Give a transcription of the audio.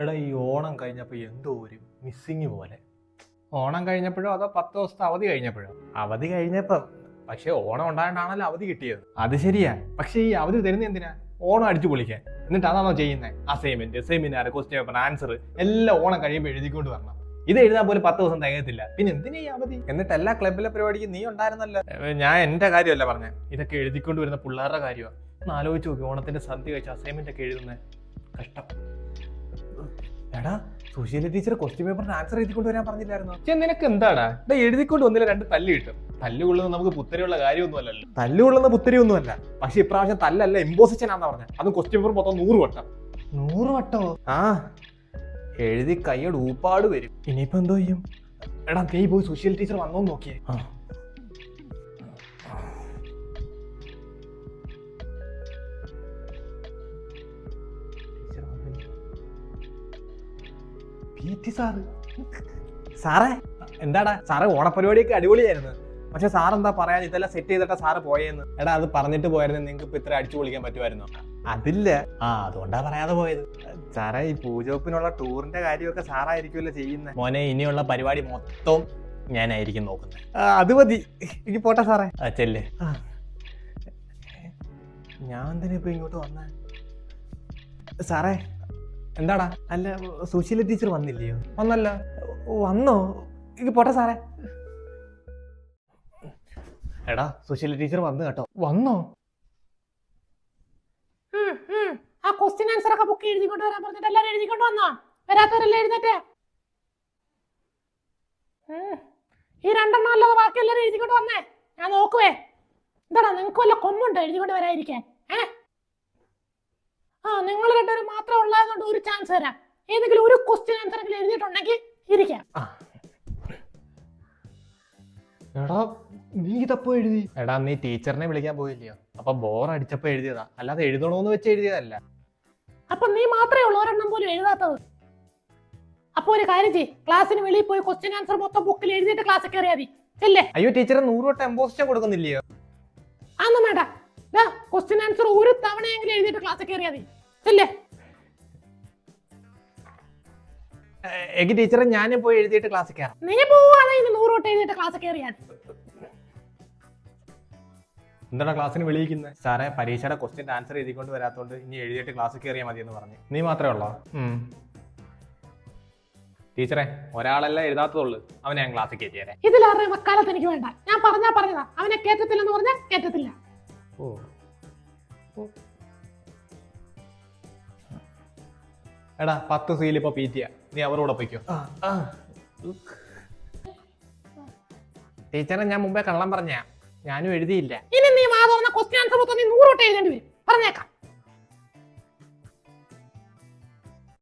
എടാ ഈ ഓണം കഴിഞ്ഞപ്പോൾ എന്തോ ഒരു മിസ്സിങ് പോലെ. ഓണം കഴിഞ്ഞപ്പോഴോ അതോ 10 ദിവസത്തെ അവധി കഴിഞ്ഞപ്പോഴോ? അവധി കഴിഞ്ഞപ്പം. പക്ഷെ ഓണം ഉണ്ടായിട്ടാണല്ലോ അവധി കിട്ടിയത്. അത് ശരിയാ. പക്ഷെ ഈ അവധി തരുന്ന എന്തിനാ? ഓണം അടിച്ചു പൊളിക്കാൻ. എന്നിട്ട് അതാണോ ചെയ്യുന്നത്? Assignment, seminar, question paper, answer എല്ലാം ഓണം കഴിയുമ്പോൾ എഴുതിക്കൊണ്ട് വരണം. ഇത് എഴുതാൻ പോലും 10 ദിവസം തികയത്തില്ല. പിന്നെ എന്തിനാ ഈ അവധി? എന്നിട്ട് എല്ലാ ക്ലബിലെ പരിപാടിക്ക് നീ ഉണ്ടായിരുന്നല്ലോ. ഞാൻ എന്റെ കാര്യമല്ല പറഞ്ഞത്, ഇതൊക്കെ എഴുതിക്കൊണ്ട് വരുന്ന പിള്ളേരുടെ കാര്യമാണ്. ഒന്ന് ആലോചിച്ച് നോക്കി, ഓണത്തിന്റെ സദ്യ കഴിച്ച് അസൈൻമെന്റ് ഒക്കെ എഴുതുന്നത് കഷ്ടം. എടാ സുശീല ടീച്ചർ ക്വസ്റ്റ്യൻ പേപ്പറിന് ആൻസർ എഴുതിക്കൊണ്ട് വരാൻ പറഞ്ഞില്ലായിരുന്നു? പക്ഷെ നിനക്ക് എന്താടാ എഴുതിക്കൊണ്ട് വന്നില്ല 2 തല്ല് കിട്ടും. തല്ലുകൊള്ളുന്നത് നമുക്ക് പുത്തരിയുള്ള കാര്യമൊന്നും അല്ലല്ലോ. തല്ലുകൊള്ളുന്ന പുത്തരിയൊന്നുമല്ല. പക്ഷെ ഇപ്രാവശ്യം തല്ലല്ല ഇമ്പോസിഷനാന്നാ പറഞ്ഞത്. അതും ക്വസ്റ്റ്യൻ പേപ്പർ മൊത്തം 100 വട്ടം. 100 വട്ടോ? ആ, എഴുതി കൈയോട് ഊപ്പാട് വരും. ഇനിയിപ്പോ എന്തോ ചെയ്യും? എടാ നീ പോയി സുശീല ടീച്ചർ വന്നോന്ന് നോക്കിയേ. സാറേ എന്താടാ? സാറേ ഓണപരിപാടിയൊക്കെ അടിപൊളിയായിരുന്നു. പക്ഷെ സാറെന്താ പറയാൻ ഇതെല്ലാം സെറ്റ് ചെയ്തിട്ടാ സാറ് പോയെന്ന്? എടാ അത് പറഞ്ഞിട്ട് പോയായിരുന്നു നിങ്ങൾക്ക് ഇപ്പൊ ഇത്ര അടിച്ചു പൊളിക്കാൻ പറ്റുമായിരുന്നോ? അതില്ല. അതുകൊണ്ടാ പറയാതെ പോയത്. സാറേ ഈ പൂജോപ്പിനുള്ള ടൂറിന്റെ കാര്യമൊക്കെ സാറായിരിക്കുമല്ലോ ചെയ്യുന്നത്. മോനെ ഇനിയുള്ള പരിപാടി മൊത്തം ഞാനായിരിക്കും നോക്കുന്നത്. അത് മതി. എനിക്ക് പോട്ടെ സാറേ. ചെല്ല്. ഞാൻ തന്നെ ഇപ്പൊ ഇങ്ങോട്ട് വന്ന. സാറേ എന്താടാ? അല്ല സുശീല ടീച്ചർ വന്നില്ലയോ? വന്നല്ല. വന്നോ? എനിക്ക് പോട്ടെ സാറേ. എടാ സുശീല ടീച്ചർ വന്നു കേട്ടോ. വന്നോ? ആ ക്വസ്റ്റ്യൻ ആൻസർ ഒക്കെ ബുക്ക് എഴുതിക്കൊണ്ട് വരാൻ പറഞ്ഞിട്ട് എല്ലാവരും എഴുതിക്കൊണ്ട് വന്നോ? വരാത്തവരെല്ലാം എഴുന്നേറ്റേ. ഈ 2 എണ്ണം അല്ലാതെ ബാക്കി എല്ലാവരും എഴുതിക്കൊണ്ട് വന്നേ. ഞാൻ നോക്കുവേ. എന്താടാ നിങ്ങൾക്ക് വല്ല കൊമ്പുണ്ടോ എഴുതിക്കൊണ്ട് വരാതിരിക്കാൻ? നിങ്ങൾ 2 പേരും മാത്രം ഉള്ളതുകൊണ്ട് ഒരു ചാൻസ് തരാം. ഏതെങ്കിലും ഒരു ക്വസ്റ്റ്യൻ ആൻസർ എങ്കിലും എഴുതിയിട്ടുണ്ടെങ്കിൽ ഇരിക്കാം. എടാ നീ ഇതപ്പോ എഴുതി? എടാ നീ ടീച്ചറിനെ വിളിക്കാൻ പോയില്ലയോ? അപ്പൊ ബോർ അടിച്ചപ്പോ എഴുതിയതാ, അല്ലാതെ എഴുതണോന്ന് വെച്ച് എഴുതിയതല്ല. അപ്പൊ നീ മാത്രമേ ഉള്ളൂ ഒരെണ്ണം പോലും എഴുതാത്തത്. അപ്പൊ ഒരു കാര്യം ചെയ്യ്, ക്ലാസ്സിന് വെളിയിൽ പോയി ക്വസ്റ്റ്യൻ ആൻസർ മൊത്തം ബുക്കിൽ എഴുതിയിട്ട് ക്ലാസ്സിൽ കയറിയാൽ മതി. അല്ലേ? അയ്യോ ടീച്ചറെ 100 വട്ടം എംപോസിഷൻ കൊടുക്കുന്നില്ലയോ? അതൊന്നും വേണ്ട. ക്വസ്റ്റ്യൻ ആൻസർ ഒരു തവണയെങ്കിലും എഴുതിയിട്ട് ക്ലാസ്സിൽ കയറിയാൽ മതി. അല്ലേ? എനിക്ക് ടീച്ചറെ ഞാനും പോയി എഴുതിയിട്ട് ക്ലാസ്സിൽ കയറാം. നീ പോവാണെങ്കിൽ 100 വട്ടം എഴുതിയിട്ട് ക്ലാസ്സിൽ കയറിയാൽ. എന്താടാ ക്ലാസ്സിന് വിളിക്കുന്നത്? സാറേ പരീക്ഷയുടെ ക്വസ്റ്റ്യൻ ആൻസർ എഴുതിക്കൊണ്ട് വരാത്തോണ്ട് ഇനി എഴുതിയിട്ട് ക്ലാസ്സിൽ കയറിയാൽ മതി എന്ന് പറഞ്ഞു. നീ മാത്രമേ ഉള്ളോ? ടീച്ചറെ ഒരാളെല്ലാം എഴുതാത്തതുള്ളൂ, അവനെ ഞാൻ ക്ലാസ്സിൽ കയറ്റിയാലേ. ഇതിലാരുടെ വക്കാലത്ത് എനിക്ക് വേണ്ട. ഞാൻ പറഞ്ഞതാ. അവനെ കേറ്റത്തില്ലെന്ന് പറഞ്ഞാൽ കേറ്റത്തില്ല. എടാ 10 സീൽ ഇപ്പൊ പീറ്റിയ, നീ അവരോടെ പോയിക്കോ. ടീച്ചറെ ഞാൻ മുമ്പേ കള്ളം പറഞ്ഞ, ഞാനും എഴുതിയില്ല. ഇനി നീ വാ തുറന്ന ക്വസ്റ്റ്യൻ ആൻസർ മൊത്തം നീ 100 വട്ടം എഴുതേണ്ടി വരും. പറഞ്ഞേക്കാം.